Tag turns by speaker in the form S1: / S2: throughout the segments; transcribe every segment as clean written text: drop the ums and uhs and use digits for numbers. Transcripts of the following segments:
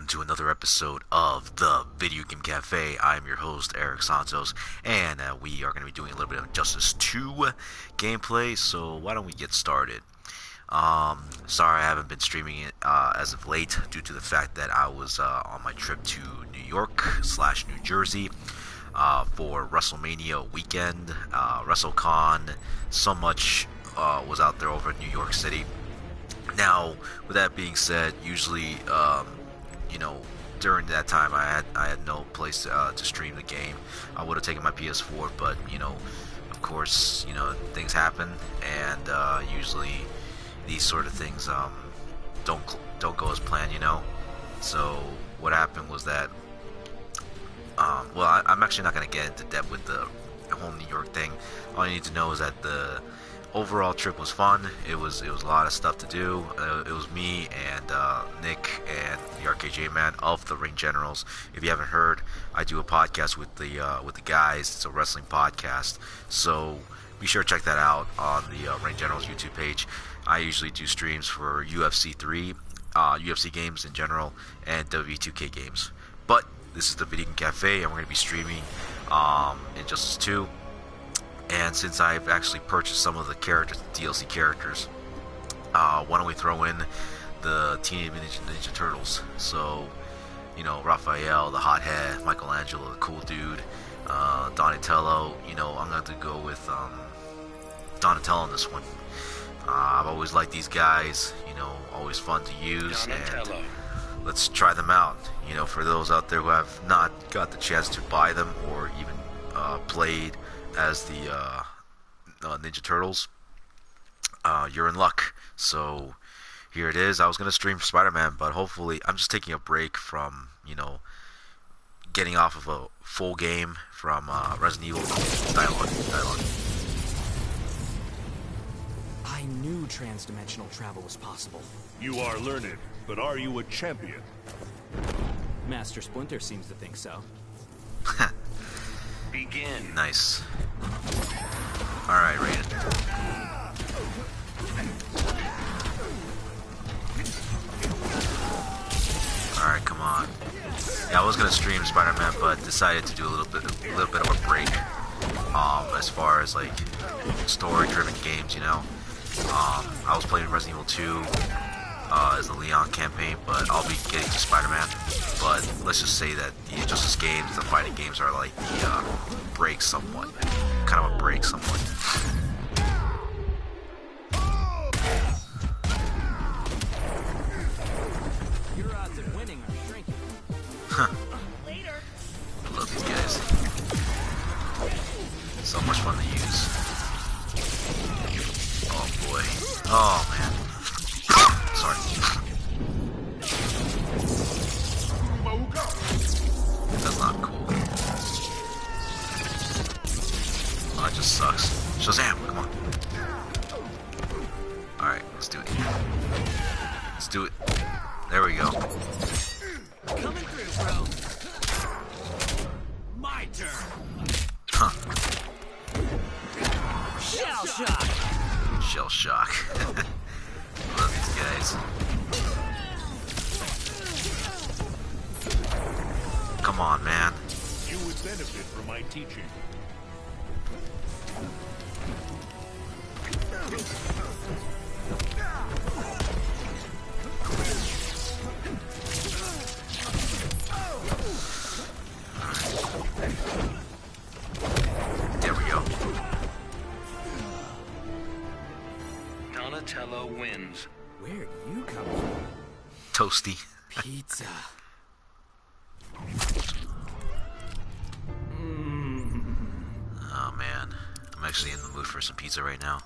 S1: welcome to another episode of the Video Game Cafe. I'm your host, Eric Santos, and we are going to be doing a little bit of Injustice 2 gameplay, so why don't we get started? Sorry I haven't been streaming it as of late due to the fact that I was on my trip to New York/New Jersey for WrestleMania weekend, WrestleCon. So much was out there over in New York City. Now, with that being said, usually, during that time I had no place to stream the game. I would have taken my PS4, but of course, things happen, and usually these sort of things don't go as planned, So what happened was that, I'm actually not going to get into depth with the whole New York thing. All you need to know is that the overall trip was fun. It was a lot of stuff to do. It was me and Nick and the RKJ man of the Ring Generals. If you haven't heard, I do a podcast with the guys. It's a wrestling podcast, so be sure to check that out on the Ring Generals YouTube page. I usually do streams for UFC 3, UFC games in general, and W2K games. But this is the Video Game Cafe, and we're going to be streaming Injustice 2. And since I've actually purchased some of the characters, the DLC characters, why don't we throw in the Teenage Mutant Ninja Turtles? So, Raphael, the hothead, Michelangelo, the cool dude, Donatello. I'm going to have to go with Donatello on this one. I've always liked these guys, always fun to use, Donatello. And let's try them out. For those out there who have not got the chance to buy them or even played as the Ninja Turtles, you're in luck. So here it is. I was going to stream Spider-Man, but hopefully I'm just taking a break from, getting off of a full game from Resident Evil. Dialogue.
S2: I knew transdimensional travel was possible.
S3: You are learned, but are you a champion?
S2: Master Splinter seems to think so.
S3: Begin.
S1: Nice. Alright, Raiden. Alright, come on. Yeah, I was gonna stream Spider-Man, but decided to do a little bit of a break. As far as like story-driven games, I was playing Resident Evil 2 as the Leon campaign, but I'll be getting to Spider-Man. But let's just say that the Injustice games, the fighting games, are like the break somewhat. Kind of a break somewhat.
S2: Your odds of winning are shrinking.
S1: Huh. Later. I love these guys. So much fun to use. Oh boy. Oh man. Sorry. That's not cool. Oh, it just sucks. Shazam! Come on. Alright, let's do it. Let's do it. There we go.
S2: Coming through, bro. My turn.
S1: Huh.
S2: Shell shock.
S1: Shell shock. Love these guys. Come on, man.
S3: You would benefit from my teaching.
S1: There we go.
S3: Donatello wins.
S2: Where'd you come from?
S1: Toasty.
S2: Pizza.
S1: Oh man, I'm actually in the mood for some pizza right now,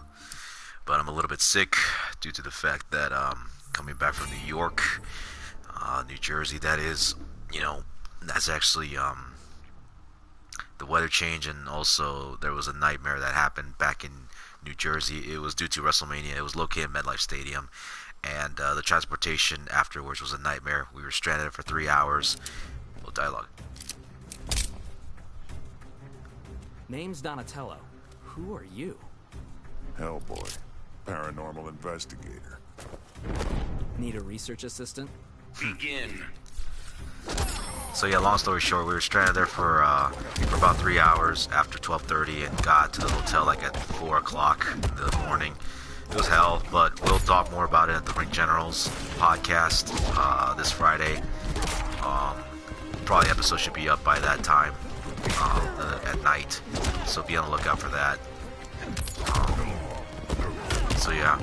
S1: but I'm a little bit sick due to the fact that coming back from New York, New Jersey, that is, that's actually the weather change, and also there was a nightmare that happened back in New Jersey. It was due to WrestleMania. It was located at MetLife Stadium, and the transportation afterwards was a nightmare. We were stranded for 3 hours. Well, dialogue.
S2: Name's Donatello. Who are you?
S4: Hellboy, paranormal investigator.
S2: Need a research assistant?
S3: Begin.
S1: So yeah, long story short, we were stranded there for about 3 hours after 12:30 and got to the hotel like at 4 o'clock in the morning. It was hell, but we'll talk more about it at the Ring Generals podcast this Friday. Probably the episode should be up by that time at night, so be on the lookout for that. So yeah,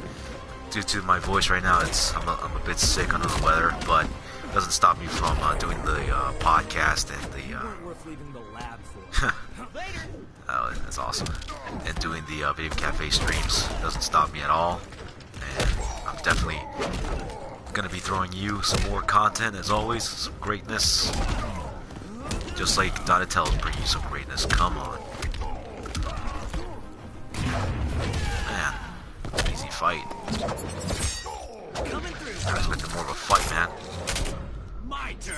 S1: due to my voice right now, I'm a bit sick under the weather, but it doesn't stop me from doing the podcast and the
S2: Worth leaving the lab for.
S1: oh, that's awesome. And doing the Video Cafe streams doesn't stop me at all. And I'm definitely gonna be throwing you some more content as always, some greatness. Just like Donatello's bringing you some greatness. Come on. Man, easy fight. I expected more of a fight, man.
S2: My turn.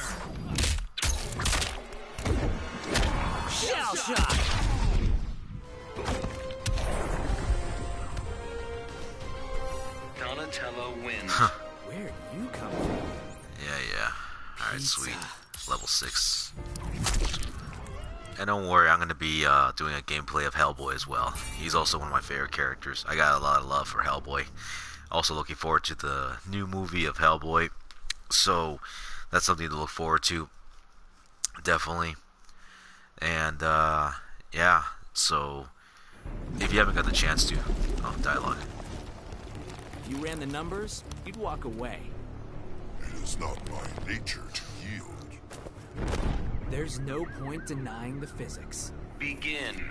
S2: Shell shock.
S3: Donatello wins.
S2: Where do you come from?
S1: Yeah. Alright,
S2: Pizza.
S1: sweet. Level 6. And don't worry, I'm going to be doing a gameplay of Hellboy as well. He's also one of my favorite characters. I got a lot of love for Hellboy. Also looking forward to the new movie of Hellboy. So, that's something to look forward to. Definitely. And, yeah. So, if you haven't got the chance to... Oh, dialogue.
S2: If you ran the numbers, you'd walk away.
S4: It is not my nature to yield.
S2: There's no point denying the physics.
S3: Begin.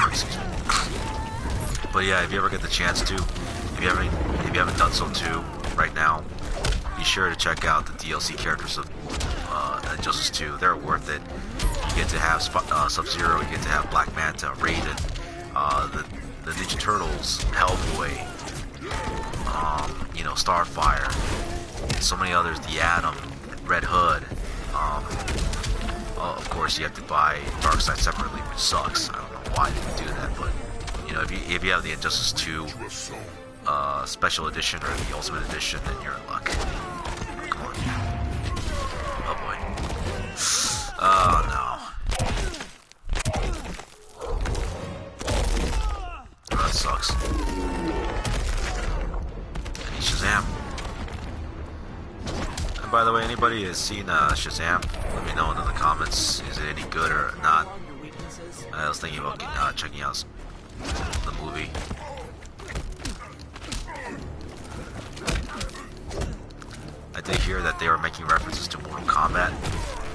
S1: Excuse me. But yeah, if you ever get the chance to, if you haven't done so too, right now, be sure to check out the DLC characters of Injustice 2. They're worth it. You get to have Sub-Zero, you get to have Black Manta, Raiden, the Ninja Turtles, Hellboy, you know, Starfire, so many others, the Atom, Red Hood. Of course, you have to buy Darkseid separately, which sucks. I don't know why they do that, but you know, if you have the Injustice 2 Special Edition or the Ultimate Edition, then you're in luck. Come on. Oh boy. Oh no. Oh, that sucks. I need Shazam. And by the way, anybody has seen Shazam? Let me know in the comments. Is it any good or not?
S2: Your weaknesses?
S1: I was thinking about checking out the movie. I did hear that they were making references to Mortal Kombat,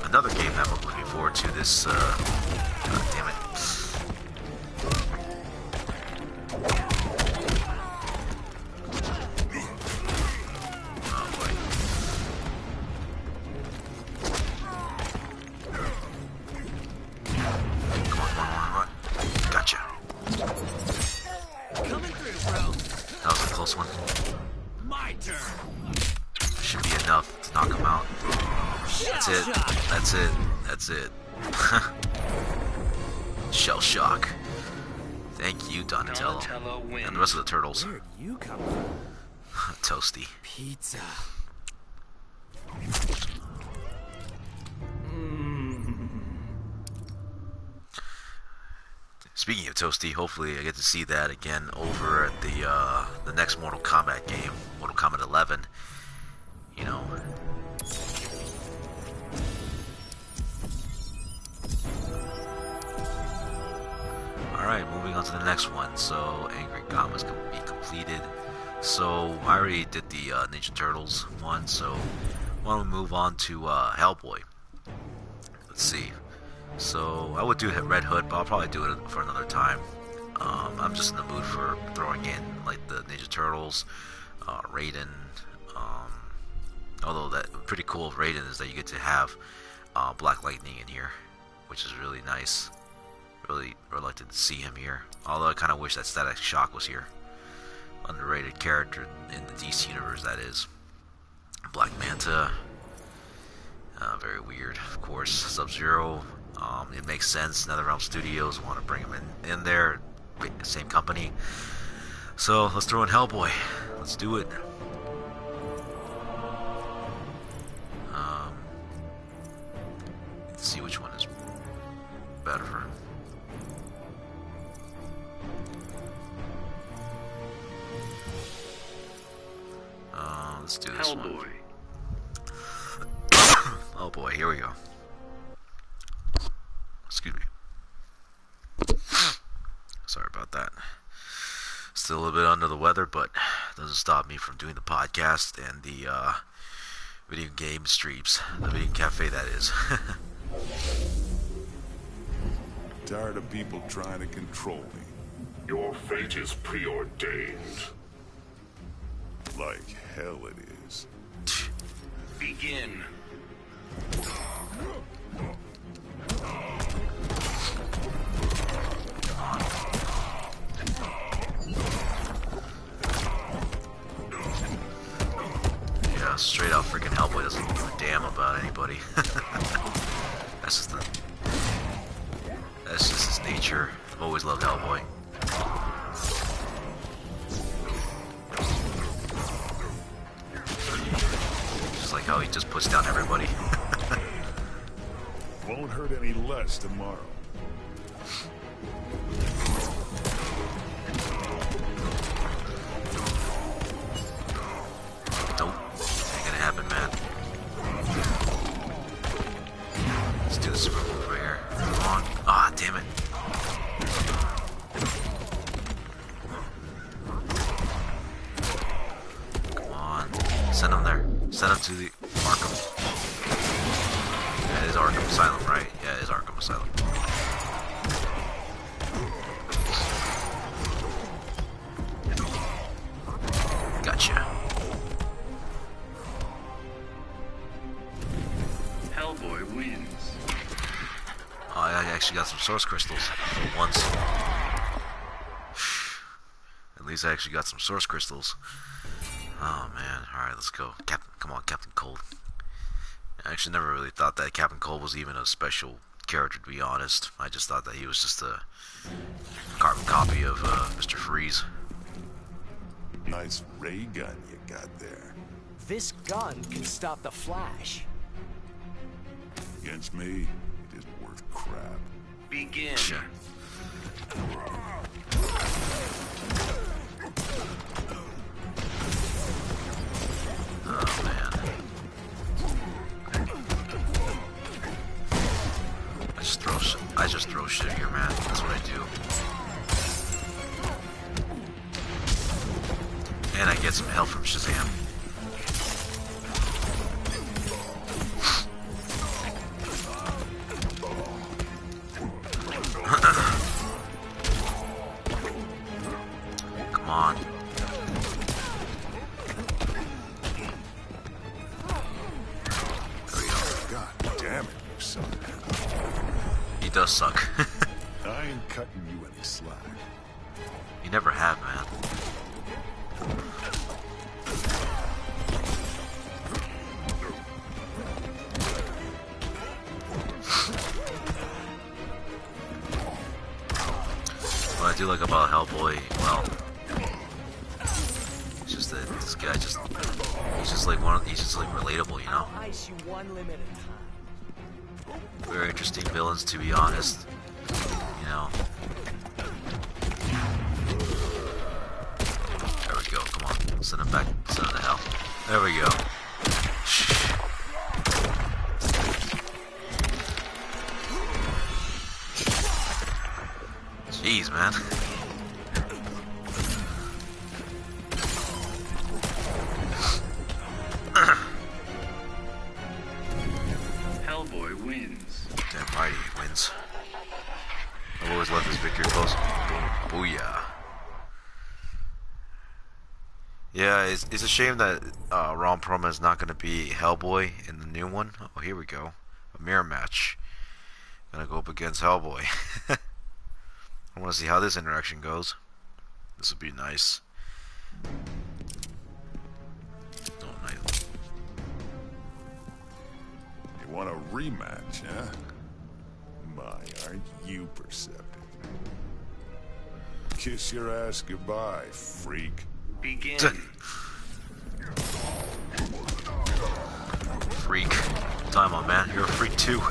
S1: another game that I'm looking forward to this, damn it. Oh boy. Come on. Gotcha.
S2: Coming through, bro.
S1: That was a close one.
S2: My turn.
S1: Should be enough to knock him out. That's it. That's it. Shell shock. Thank you, Donatello.
S3: Donatello wins.
S1: And the rest of the turtles.
S2: Where do you come from?
S1: Toasty.
S2: Pizza.
S1: Speaking of Toasty, hopefully I get to see that again over at the next Mortal Kombat game, Mortal Kombat 11. You know. Alright, moving on to the next one. So, Angry Commas can be completed. So, I already did the Ninja Turtles one, so why don't we move on to Hellboy. Let's see. So, I would do Red Hood, but I'll probably do it for another time. I'm just in the mood for throwing in, like, the Ninja Turtles, Raiden. Although that pretty cool of Raiden is that you get to have Black Lightning in here, which is really nice. Really reluctant to see him here. Although I kind of wish that Static Shock was here. Underrated character in the DC universe, that is. Black Manta. Very weird, of course. Sub-Zero. It makes sense. NetherRealm Studios want to bring him in there. Same company. So let's throw in Hellboy. Let's do it. Let's see which one is better for him. Let's do this one. Oh boy, here we go. Excuse me. Sorry about that. Still a little bit under the weather, but doesn't stop me from doing the podcast and the video game streams. The video cafe, that is.
S4: Tired of people trying to control me.
S5: Your fate is preordained.
S4: Like hell it is.
S3: Begin.
S1: Yeah, straight out freaking Hellboy doesn't give a damn about anybody. That's just his nature. I've always loved Hellboy. Just like how he just puts down everybody.
S4: Won't hurt any less tomorrow.
S1: Nope. Ain't gonna happen, man. Let's do the super move right here. Come on. Ah, damn it. Come on. Send him there. Send him to the Arkham. Yeah, it is Arkham Asylum, right? Yeah, it is Arkham Asylum. Gotcha.
S3: Hellboy wins.
S1: Oh, I actually got some source crystals for once. At least I actually got some source crystals. Oh man, alright, let's go. Come on, Captain Cold. I actually never really thought that Captain Cold was even a special character, to be honest. I just thought that he was just a carbon copy of Mr. Freeze.
S4: Nice ray gun you got there.
S2: This gun can stop the Flash.
S4: Against me, it isn't worth crap.
S3: Begin.
S1: Sure. Oh man. I just throw shit here, man. That's what I do. And I get some help from Shazam. Come on. There we go.
S4: God damn it, you suck.
S1: He does suck.
S4: I ain't cutting you any slack.
S1: You never have, man. What I do like about Hellboy, well, it's just that this guy he's just like relatable, you know?
S2: I'll ice you one limit at a time.
S1: Very interesting villains, to be honest. You know. There we go. Come on, send him back. Send him to hell. There we go. Jeez, man.
S3: Hellboy wins.
S1: Damn right he wins. I've always loved this victory close. Booyah. Yeah, it's a shame that Ron Perlman is not going to be Hellboy in the new one. Oh, here we go. A mirror match. Gonna go up against Hellboy. I want to see how this interaction goes. This would be nice. Oh, nice.
S4: You want a rematch, huh? My, aren't you perceptive? kiss your ass goodbye, freak.
S3: Begin.
S1: Freak. Time on, man. You're a freak too.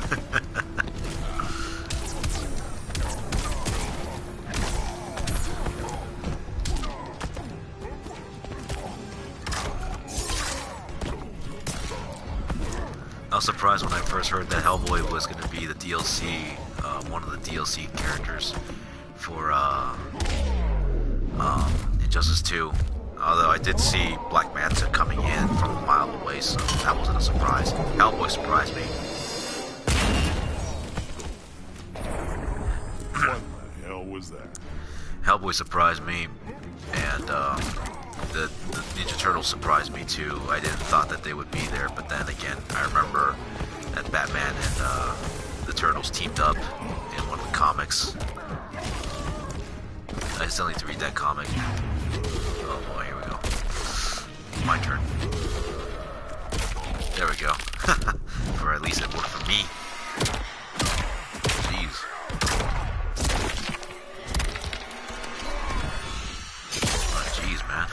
S1: I was surprised when I first heard that Hellboy was going to be the DLC, one of the DLC characters for Injustice 2. Although I did see Black Manta coming in from a mile away, so that wasn't a surprise. Hellboy surprised me.
S4: What the hell was that?
S1: Hellboy surprised me, and the Ninja Turtles surprised me too. I didn't thought that they would be there, but then again, I remember that Batman and the Turtles teamed up in one of the comics. I still need to read that comic. Oh boy, here we go. My turn. There we go. Or at least it worked for me. Jeez. Oh, jeez, man.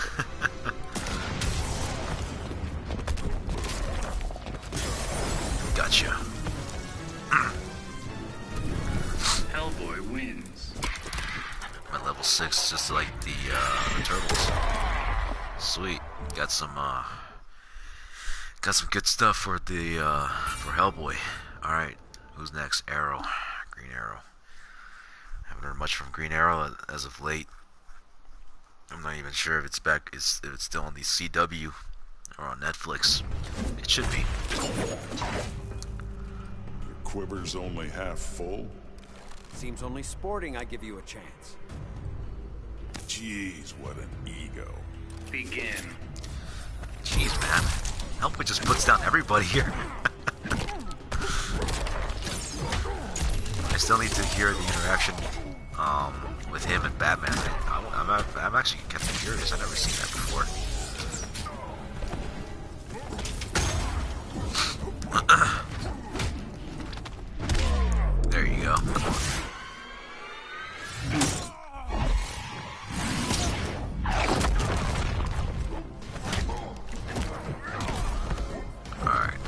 S1: Gotcha.
S3: Hellboy wins.
S1: My level 6 just like the Turtles. Sweet. Got some good stuff for the for Hellboy. Alright, who's next? Arrow. Greenarrow. Haven't heard much from Greenarrow as of late. I'm not even sure if it's back, if it's still on the CW or on Netflix. It should be.
S4: Your quiver's only half full?
S2: Seems only sporting I give you a chance.
S4: Jeez, what an ego.
S3: Begin.
S1: Jeez, man. Hellboy just puts down everybody here. I still need to hear the interaction with him and Batman. I'm actually kind of curious. I've never seen that before. There you go. Alright.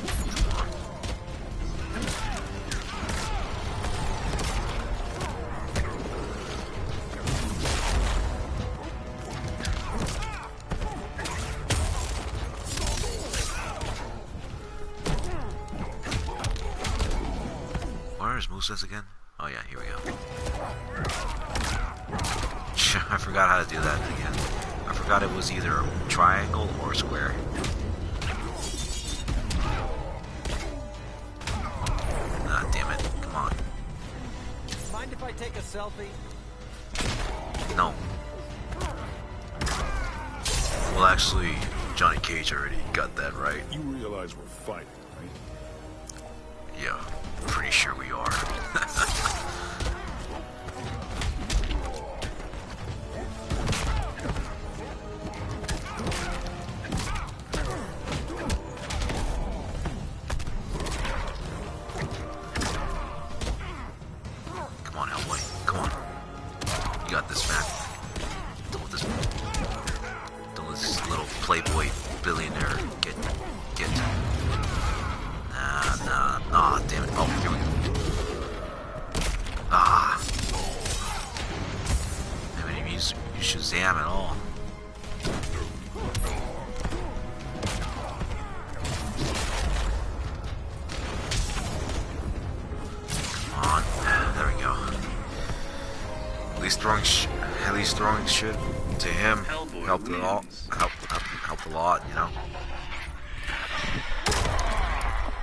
S1: Where's movesets again? Oh yeah, here we go. I forgot how to do that again. I forgot it was either a triangle or a square. Ah, damn it. Come on.
S2: Mind if I take a selfie?
S1: No. Well, actually, Johnny Cage already got that right.
S4: You realize we're fighting, right?
S1: Yeah, pretty sure we are. Come on, Hellboy. Come on. You got this, man. Don't let this little playboy billionaire get. Nah, damn it. Oh, here we go. Ah. I haven't even used Shazam at all. Come on. There we go. At least throwing shit to him
S3: Hellboy
S1: helped a lot.
S3: wins.
S1: Helped a lot, you know.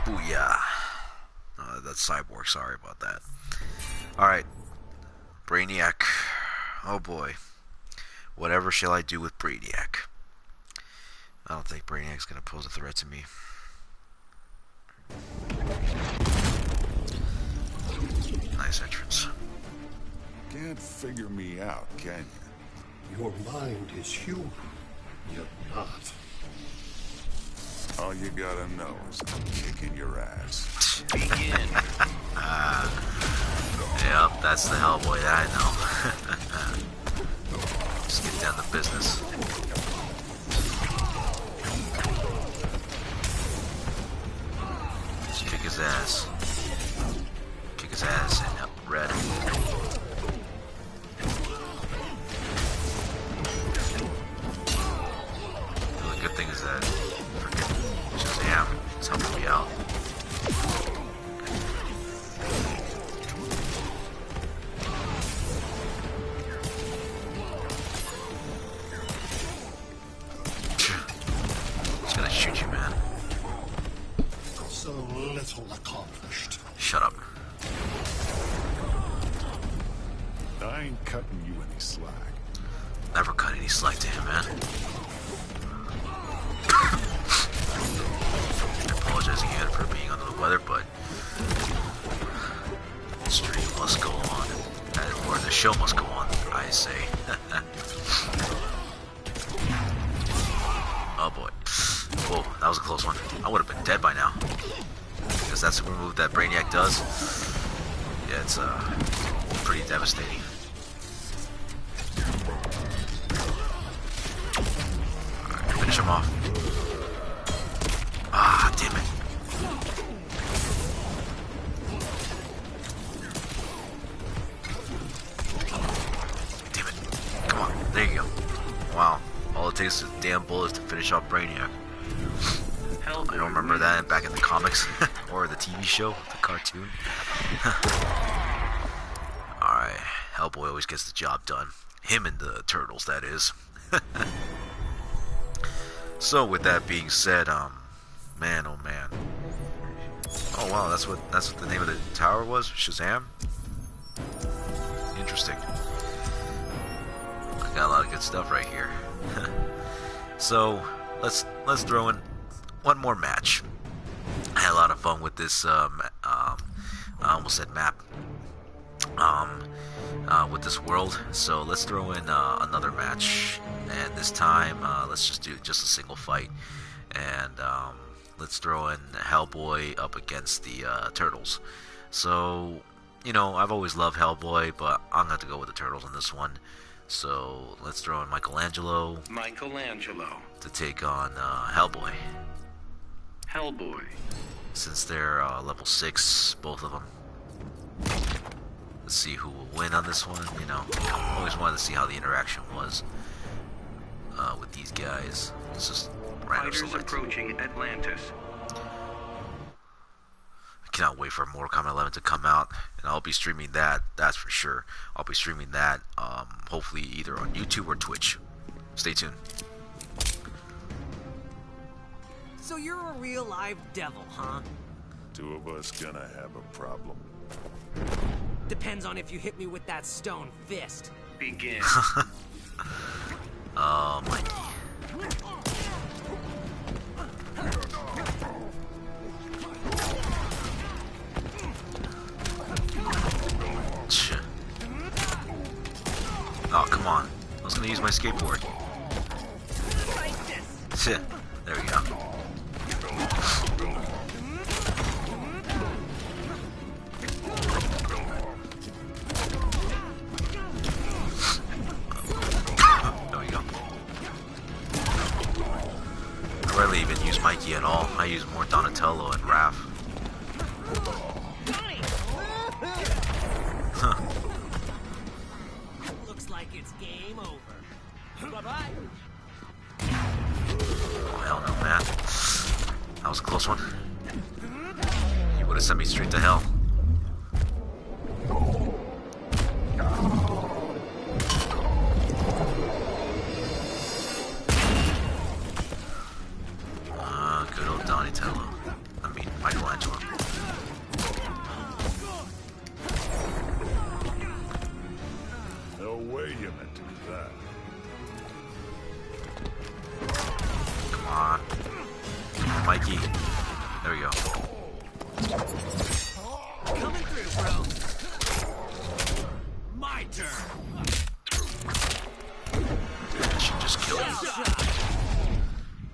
S1: Booyah. That's Cyborg, sorry about that. Alright. Braniac. Oh boy. Whatever shall I do with Braniac? I don't think Braniac's gonna pose a threat to me. Nice entrance.
S4: Can't figure me out, can you?
S6: Your mind is human, yet not.
S4: All you gotta know is I'm kicking your ass.
S3: Begin.
S1: Yep, that's the Hellboy that I know. down the business. Let's kick his ass. Kick his ass and red. The only good thing is that freaking Shazam is helping me out. Just gonna shoot you, man.
S6: So little accomplished.
S1: Shut up.
S7: I ain't cutting you any slack.
S1: Never cut any slack to him, man. I apologize again for being under the weather, but the stream must go on. Or the show must go on, I say. Oh boy. Whoa, that was a close one. I would have been dead by now. Because that's the move that Braniac does. Yeah, it's pretty devastating. Alright, finish him off. Ah, damn it. Damn it. Come on, there you go. Wow, all it takes is damn bullets to finish off Braniac. I don't remember that back in the comics or the TV show, the cartoon. Alright, Hellboy always gets the job done. Him and the turtles, that is. So with that being said, man, oh man. Oh wow, that's what the name of the tower was? Shazam? Interesting. I got a lot of good stuff right here. So let's throw in one more match. I had a lot of fun with this I almost said map. With this world. So let's throw in another match, and this time let's just do a single fight, and let's throw in Hellboy up against the Turtles. So, you know, I've always loved Hellboy, but I'm gonna have to go with the Turtles on this one. So let's throw in Michelangelo to take on Hellboy. Since they're level 6, both of them. Let's see who will win on this one. You know, I always wanted to see how the interaction was with these guys. Let's just random select.
S3: Approaching Atlantis.
S1: I cannot wait for Mortal Kombat 11 to come out, and I'll be streaming that. That's for sure. I'll be streaming that. Hopefully either on YouTube or Twitch. Stay tuned.
S2: So you're a real live devil, huh?
S7: Two of us gonna have a problem.
S2: Depends on if you hit me with that stone fist.
S3: Begin.
S1: Oh, Mikey. Oh, come on. I was gonna use my skateboard. There we go. I rarely even use Mikey at all. I use more Donatello and Raph. Huh.
S2: Looks like it's game over. Bye-bye.
S1: Oh, hell no, man. That was a close one. You would have sent me straight to hell. Good old Donatello. I mean, Michelangelo.
S7: No way you meant to do that.
S1: Come on. Mikey. There we go.
S2: Coming through, bro. My turn.
S1: That should just kill you.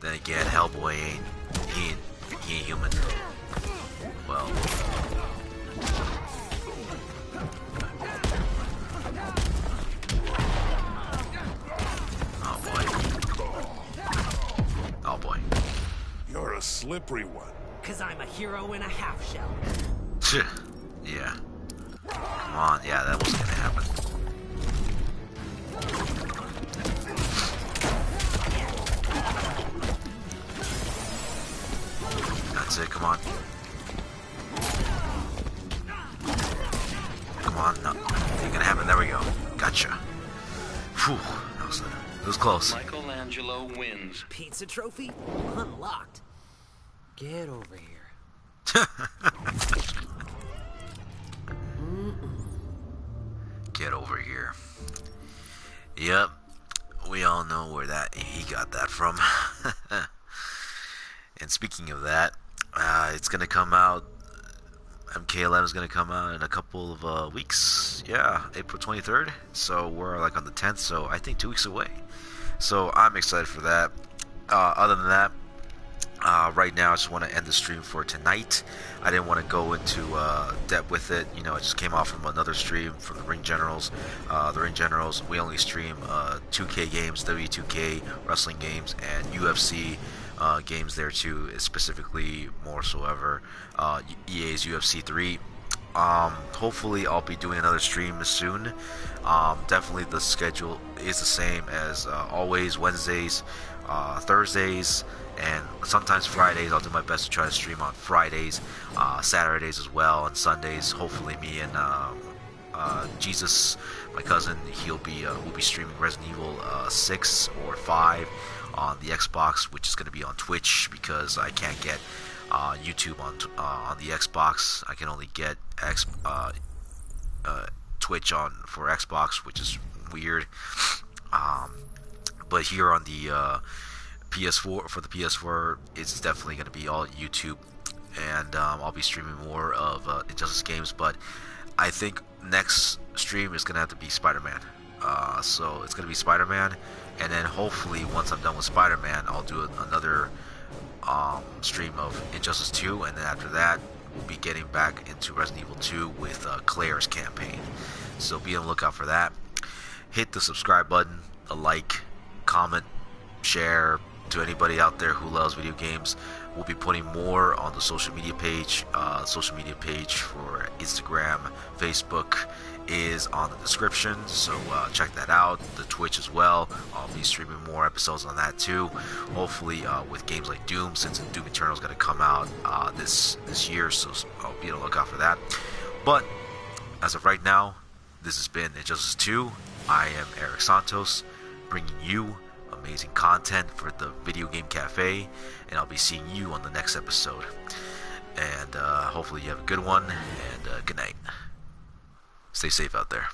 S1: Then again, Hellboy he ain't human. Well.
S7: slippery one.
S2: Cause I'm a hero in a half shell.
S1: Yeah. Come on. Yeah, that wasn't gonna happen. That's it. Come on. Come on. No. Ain't gonna happen. There we go. Gotcha. Whew. It was close.
S3: Michelangelo wins.
S2: Pizza trophy? Unlocked. Get over here.
S1: Get over here. Yep. We all know where he got that from. And speaking of that, it's gonna come out. MK11 is gonna come out in a couple of weeks. Yeah, April 23rd. So we're like on the 10th. So I think 2 weeks away. So I'm excited for that. Other than that, right now I just want to end the stream for tonight. I didn't want to go into depth with it. You know, I just came off from another stream from the Ring Generals. The Ring Generals, we only stream 2K games, W2K wrestling games, and UFC games there too, specifically more so ever EA's UFC 3. Hopefully I'll be doing another stream soon. Definitely the schedule is the same as always, Wednesdays, Thursdays, and sometimes Fridays. I'll do my best to try to stream on Fridays, Saturdays as well, and Sundays. Hopefully me and Jesus, my cousin, we'll be streaming Resident Evil 6 or 5 on the Xbox, which is going to be on Twitch because I can't get YouTube on the Xbox. I can only get Twitch for Xbox, which is weird. But here on the PS4, for the PS4, it's definitely going to be all YouTube, and I'll be streaming more of Injustice games. But I think next stream is going to have to be Spider-Man. So it's going to be Spider-Man, and then hopefully once I'm done with Spider-Man, I'll do another stream of Injustice 2, and then after that we'll be getting back into Resident Evil 2 with Claire's campaign. So be on the lookout for that. Hit the subscribe button, a like, comment, share to anybody out there who loves video games. We'll be putting more on the social media page. Social media page for Instagram, Facebook is on the description, so check that out. The Twitch as well. I'll be streaming more episodes on that too. Hopefully with games like Doom, since Doom Eternal is going to come out this year, so I'll be on the lookout for that. But as of right now, this has been Injustice 2. I am Eric Santos, bringing you amazing content for the Video Game Cafe, and I'll be seeing you on the next episode. And hopefully you have a good one, and good night. Stay safe out there.